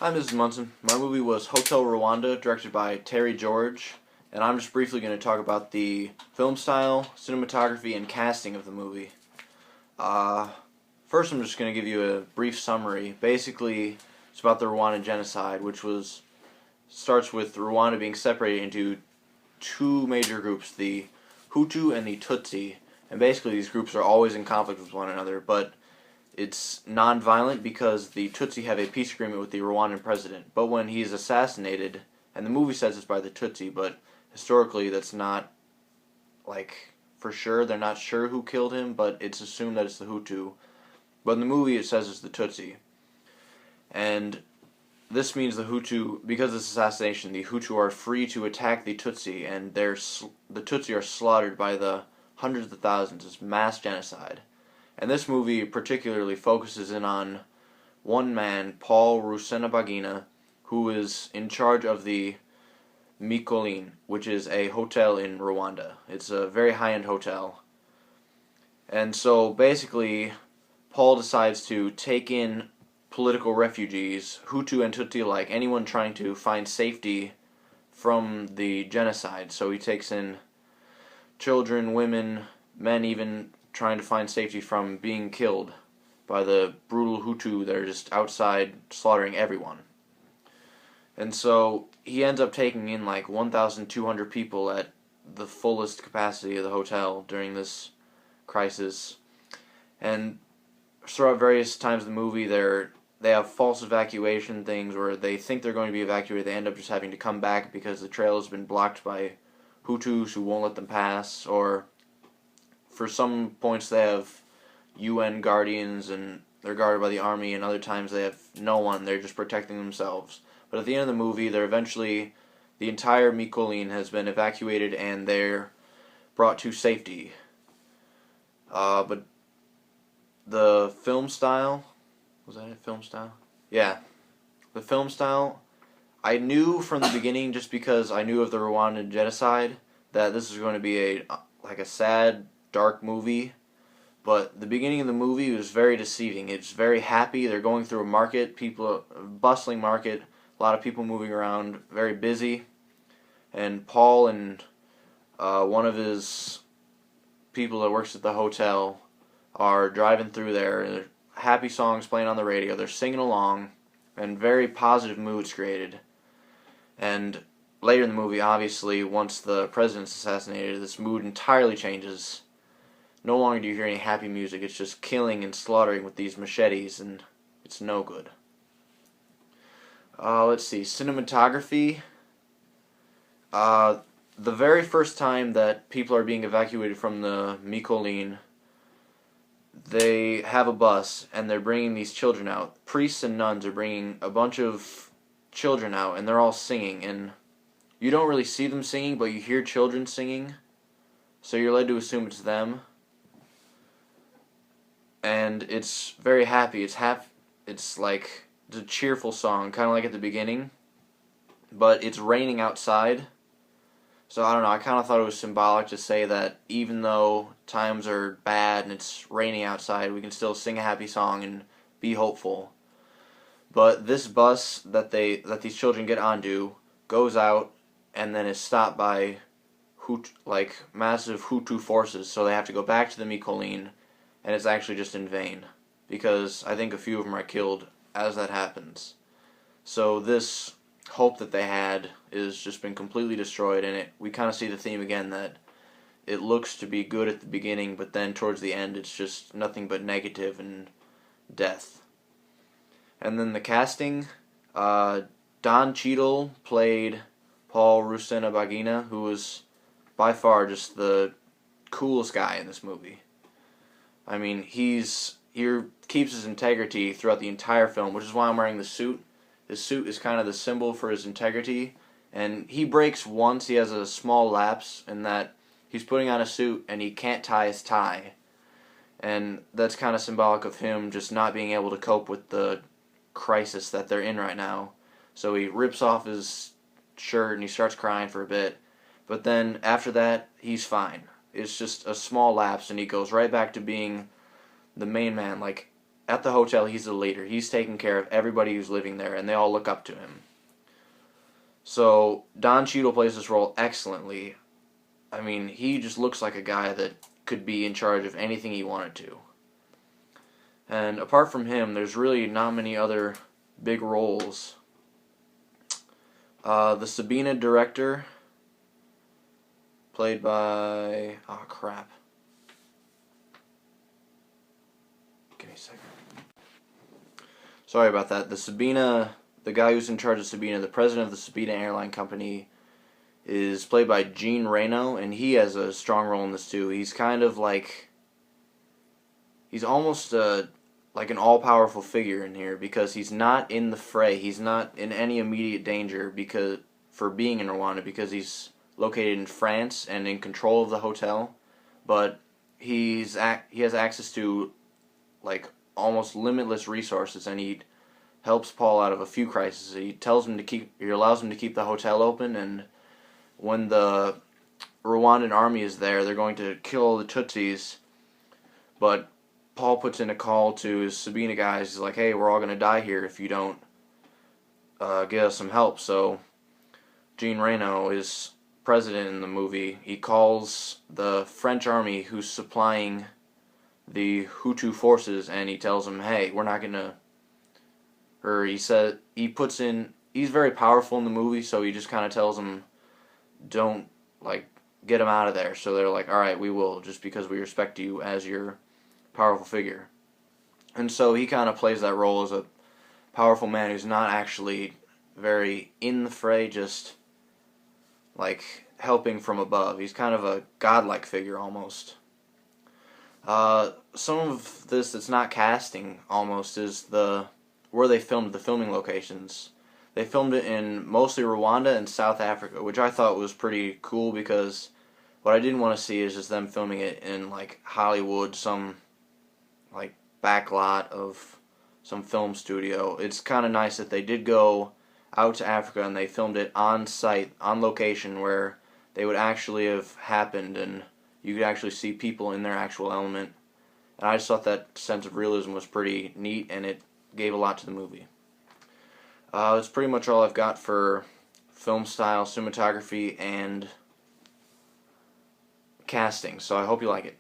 Hi, Mrs. Munson. My movie was Hotel Rwanda, directed by Terry George, and I'm just briefly going to talk about the film style, cinematography, and casting of the movie. Uh, First, I'm just going to give you a brief summary. Basically, it's about the Rwandan genocide, which starts with Rwanda being separated into two major groups, the Hutu and the Tutsi, and basically these groups are always in conflict with one another, but it's non-violent because the Tutsi have a peace agreement with the Rwandan president. But when he is assassinated, and the movie says it's by the Tutsi, but historically that's not, for sure. They're not sure who killed him, but it's assumed that it's the Hutu. But in the movie it says it's the Tutsi. And this means the because of this assassination, the Hutu are free to attack the Tutsi, and the Tutsi are slaughtered by the hundreds of thousands. It's mass genocide. And this movie particularly focuses in on one man, Paul Rusesabagina, who is in charge of the Mikolin, which is a hotel in Rwanda. It's a very high-end hotel. And so basically, Paul decides to take in political refugees, Hutu and Tutsi alike, anyone trying to find safety from the genocide. So he takes in children, women, men even, trying to find safety from being killed by the brutal Hutu that are just outside slaughtering everyone. And so he ends up taking in 1,200 people at the fullest capacity of the hotel during this crisis. And throughout various times of the movie, they have false evacuation things where they think they're going to be evacuated. They end up just having to come back because the trail has been blocked by Hutus who won't let them pass, or for some points they have UN guardians and they're guarded by the army, and other times they have no one, they're just protecting themselves. But at the end of the movie, the entire Mikolin has been evacuated and they're brought to safety. But the film style, was that it, film style? Yeah. The film style, I knew from the beginning, just because I knew of the Rwandan genocide, that this was going to be a sad, dark movie, but the beginning of the movie was very deceiving. It's very happy. They're going through a market, a bustling market, a lot of people moving around, very busy, and Paul and one of his people that works at the hotel are driving through there, and happy songs playing on the radio. They're singing along, and very positive moods created. And later in the movie, obviously, once the president's assassinated, this mood entirely changes. No longer do you hear any happy music. It's just killing and slaughtering with these machetes, and it's no good. Let's see. Cinematography. The very first time that people are being evacuated from the Mikolin, they have a bus, and they're bringing these children out. Priests and nuns are bringing a bunch of children out, and they're all singing, and you don't really see them singing, but you hear children singing, so you're led to assume it's them. And it's very happy. It's a cheerful song, kind of like at the beginning, but it's raining outside. So I don't know, I kind of thought it was symbolic to say that even though times are bad and it's raining outside, we can still sing a happy song and be hopeful. But this bus that these children get onto goes out and then is stopped by massive Hutu forces, so they have to go back to the Mikolin, and it's actually just in vain, because I think a few of them are killed as that happens. So this hope that they had is just been completely destroyed, and we kind of see the theme again, that it looks to be good at the beginning, but then towards the end it's just nothing but negative and death. And then the casting, Don Cheadle played Paul Rusesabagina, who was by far just the coolest guy in this movie. I mean, he keeps his integrity throughout the entire film, which is why I'm wearing the suit. His suit is kind of the symbol for his integrity, and he breaks once. He has a small lapse in that he's putting on a suit and he can't tie his tie, and that's kind of symbolic of him just not being able to cope with the crisis that they're in right now. So he rips off his shirt and he starts crying for a bit, but then after that he's fine. It's just a small lapse and he goes right back to being the main man. at the hotel, he's the leader. He's taking care of everybody who's living there, and they all look up to him. So Don Cheadle plays this role excellently. I mean, he just looks like a guy that could be in charge of anything he wanted to. And apart from him, there's really not many other big roles. The Sabina director, played by... oh, crap. Give me a second. Sorry about that. The guy who's in charge of Sabina, the president of the Sabina Airline Company, is played by Gene Reno, and he has a strong role in this too. He's kind of like... he's almost like an all-powerful figure in here, because he's not in the fray. He's not in any immediate danger for being in Rwanda, because he's located in France and in control of the hotel. But he has access to like almost limitless resources, and he helps Paul out of a few crises. He allows him to keep the hotel open, and when the Rwandan army is there, they're going to kill all the Tutsis, but Paul puts in a call to his Sabina guys. He's like, hey, we're all going to die here if you don't get us some help. So Gene Reno is president in the movie. He calls the French army who's supplying the Hutu forces, and he tells them, hey, we're not going to... or he's very powerful in the movie, so he just kind of tells them, don't, like, get him out of there. So they're like, alright, we will, just because we respect you as your powerful figure. And so he kind of plays that role as a powerful man who's not actually very in the fray, just like helping from above. He's kind of a godlike figure almost. Some of this that's not casting almost is where they filmed the filming locations. They filmed it in mostly Rwanda and South Africa, which I thought was pretty cool, because what I didn't want to see is just them filming it in like Hollywood, some like backlot of some film studio. It's kind of nice that they did go out to Africa and they filmed it on site, on location, where they would actually have happened, and you could actually see people in their actual element. And I just thought that sense of realism was pretty neat, and it gave a lot to the movie. That's pretty much all I've got for film style, cinematography, and casting, so I hope you like it.